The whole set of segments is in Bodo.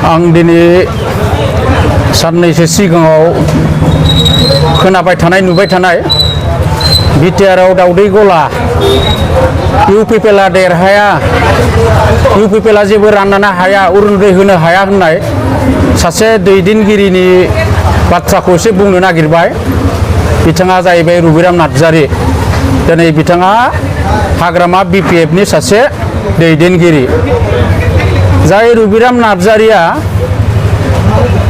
आं दिनै साननैसो सिगाङाव खोनाबाय थानाय नुबाय थानाय बिटिआरआव दावदै गला इउपिपिएलआ देरहाया इउपिपिएलआ जेबो राननो हाया अरुनदय होनो हाया होननाय सासे दैदेनगिरिनि बाथ्राखौ एसे बुंनो नागिरबाय। बिथाङा जाहैबाय रबिराम नार्जारी। दिनै बिथाङा हाग्रामा बिपिएफनि सासे दैदेनगिरि। जाय रबिराम नार्जारीया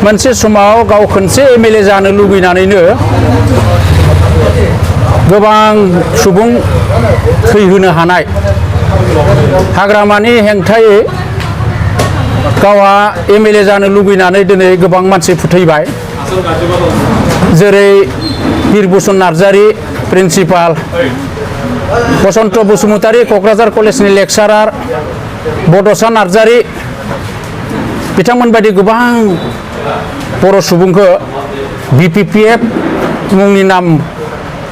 मोनसे समाव गाव खनसे एमएलए जानो लुबैनानैनो गोबां सुबुं थैहोनो हानाय हाग्रामानि हेंथायै गावहा एमएलए जानो लुबैनानै दिनै गोबां मानसि फोथैबाय। जेरै बिरभुषन नार्जारी प्रिन्सिपाल, बसन्त बसुमतारी क'क्राझार कलेजनि लेक्सारार, बड'सा नार्जारी बिथांमोन बायदि गोबां बर' सुबुंखौ बिपिपिएफ मुंनि नाम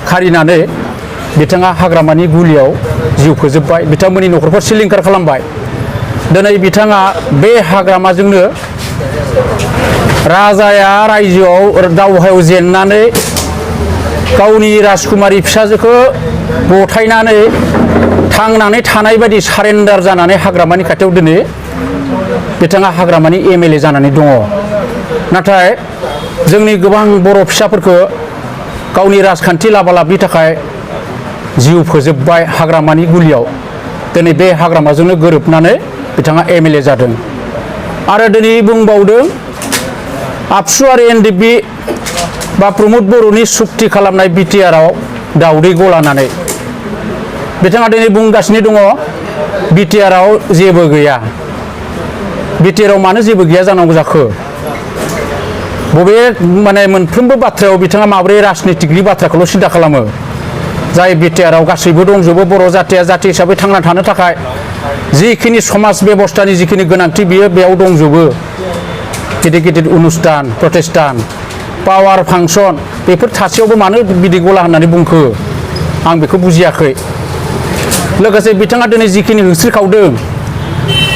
खारिनानै बिथाङा हाग्रामानि गुलियाव जिउ फोजोबबाय। बिथांमोननि न'खरखौ सिलिंखार खालामबाय। दिनै बिथाङा बे हाग्रामाजोंनो राजाया रायजोआव दावहायाव जेननानै गावनि राजकुमारी फिसाजोखौ गथायनानै थांनानै थानाय बायदि सारेन्डार जानानै हाग्रामानि खाथियाव दिनै बिथाङा हाग्रामानि एमएलए जानानै दङ। नाथाय जोंनि गोबां बर' फिसाफोरखौ गावनि राजखान्थि लाबालाबनि थाखाय जिउ फोजोबबाय हाग्रामानि गुलियाव। दिनै बे हाग्रामाजोंनो गोरोबनानै बिथाङा एमएलए जादों। आरो दिनै बुंबावदों आबसु आरो एनडिएफबि बा प्रमद बर'नि सुक्ति खालामनाय बिटिआरआव दावदै गलानानै बिथाङा दिनै बुंगासिनो दङ बिटिआरआव जेबो गैया। बिटिआरआव मानो जेबो गैया जानांगौ जाखो? बबे मोनफ्रोमबो बाथ्रायाव बिथाङा माबोरै राजनितिकनि बाथ्राखौल' सिन्था खालामो? जाय बिटिआरआव गासैबो दंजोबो। बर' जाथिया जाथि हिसाबै थांना थानो थाखाय जिखिनि समाज बेबस्थानि जिखिनि गोनांथि बियो बेयाव दंजोबो। गिदिर गिदिर अनुष्ठान प्रतिष्ठान पावार फांसन बेफोर थासेयावबो मानो बिदि गला होननानै बुंखो आं बेखौ बुजियाखै। लोगोसे बिथाङा दिनै जिखिनि होस्रिखावदों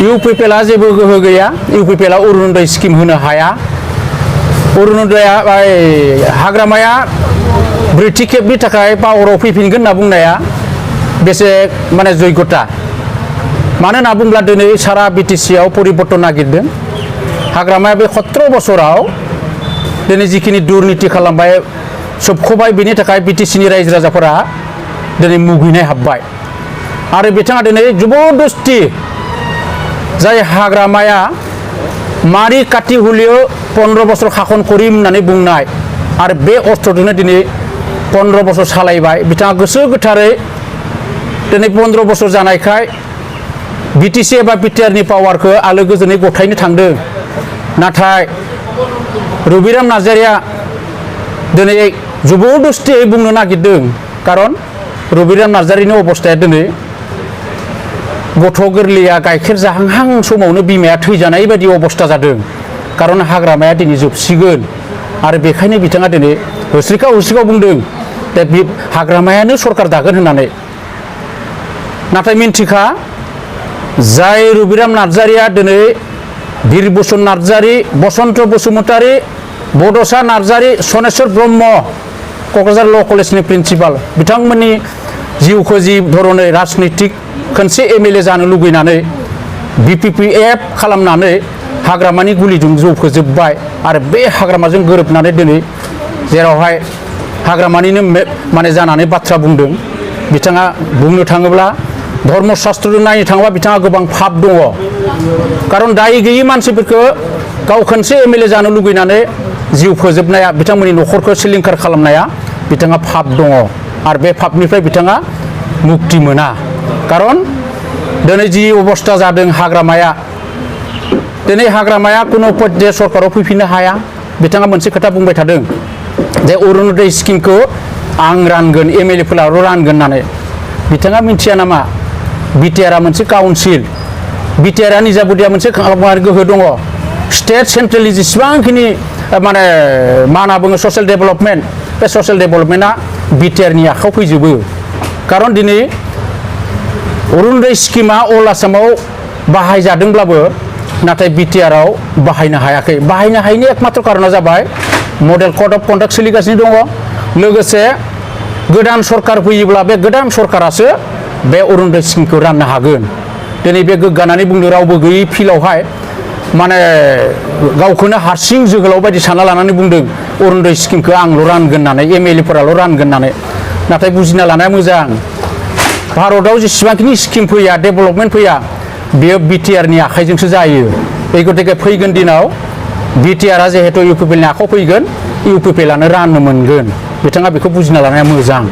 इउपिपिएलआ जेबो गोहो गैया। इउपिपिएलआ अरुनदय स्किम होनो हाया। अरुनदया हाग्रामाया ब्रैथि खेबनि थाखाय पावाराव फैफिनगोन होनना बुंनाया बेसे जग्यता? मानो होनना बुंब्ला दिनै सारा बिटिसिआव परिबर्तन नागिरदों। हाग्रामाया बे 17 बोसोराव दिनै जिखिनि दुर्निति खालामबाय सोबख'बाय बेनि थाखाय बिटिसिनि रायजो राजाफोरा दिनै मुगैनाय हाबबाय। आरो बिथाङा दिनै जबरदस्ति जाय हाग्रामाया मारि काति हुलियो 15 बोसोर खाखन करिम होननानै बुंनाय आरो बे अस्त्रजोंनो दिनै 15 बोसोर सालायबाय। बिथाङा गोसो गोथारै दिनै 15 बोसोर जानायखाय बिटिसि एबा बिटिआरनि पावारखौ आलो गोजोनै गथायनो थांदों। नाथाय रबिराम नार्जारीया दिनै जबरदस्तियै बुंनो नागिरदों। खारन रबिराम नार्जारीनि अबस्थाया दिनै गथ' गोरलैया गाइखेर जाहांहां समावनो बिमाया थैजानाय बायदि अबस्था जादों। खारन हाग्रामाया दिनै जोबसिगोन आरो बेखायनो बिथाङा दिनै होस्रिखाव बुंदों दा बे हाग्रामायानो सरकार दागोन होननानै। नाथाय मिन्थिखा जाय रबिराम नार्जारीया दिनै बिरभुषन नार्जारी, बसन्त बसुमतारी, बड'सा नार्जारी, सनेस्वर ब्रह्म क'क्राझार ल' कलेजनि प्रिन्सिपाल बिथांमोननि जिउखौ जि धरनै राजनितिक खनसे एमएलए जानो लुबैनानै बिपिपिएफ खालामनानै हाग्रामानि गुलिजों जौ फोजोबबाय। आरो बे हाग्रामाजों गोरोबनानै दिनै जेरावहाय हाग्रामानिनो जानानै बाथ्रा बुंदों। बिथाङा बुंनो थाङोब्ला धर्मशास्त्रजों नायनो थाङोब्ला बिथाङा गोबां फाप दङ। खारन दाय गैयि मानसिफोरखौ गाव खनसे एमएलए जानो लुबैनानै जिउ फोजोबनाया बिथांमोननि न'खरखौ सिलिंखार खालामनाया बिथाङा फाप दङ। आरो बे फापनिफ्राय बिथाङा मुक्ति मोना। खारन दिनै जि अबस्था जादों हाग्रामाया दिनै हाग्रामाया कुनु पद्ये सरकाराव फैफिननो हाया। बिथाङा मोनसे खोथा बुंबाय थादों जे अरुनदय स्किमखौ आं रानगोन एमएलएफोराल' रानगोन होननानै। बिथाङा मिथिया नामा बिटिआरआ मोनसे काउन्सिल बिटिआरआ निजाबुदिया मोनसे गोहो दङ। स्टेट सेन्ट्रेलनि जेसेबांखिनि मा होनना बुङो ससियेल डेभेलपमेन्ट बे ससियेल डेभेलपमेन्टआ बिटिआरनि आखायाव फैजोबो। खारन दिनै अरुनदय स्किमा अल आसामाव बाहायजादोंब्लाबो नाथाय बिटिआरआव बाहायनो हायाखै बाहायनो हायैनि एकमात्र कारना जाबाय मडेल कड अफ कन्डाक्ट सोलिगासिनो दङ लोगोसे गोदान सरकार फैयोब्ला बे गोदान सरकारासो बे अरुणोदय स्किमखौ राननो हागोन दिनै बे गोग्गानानै बुंदों रावबो गैयै फिल्डआवहाय माने गावखौनो हारसिं जोहोलाव बायदि सानना लानानै बुंदों अरुणोदय स्किमखौ आंल' रानगोन होननानै एमएलए फोराल' रानगोन होननानै नाथाय बुजिना लानाया मोजां भारतआव जेसेबांखिनि स्किम फैया डेभेलपमेन्ट फैया बेयो बिटिआरनि आखाइजोंसो जायो बे गतिके फैगोन दिनाव बिटिआरआ जिहेतु इउपिपिएलनि आखायाव फैगोन इउपिपिएलआनो राननो मोनगोन बिथाङा बेखौ बुजिना लानाया मोजां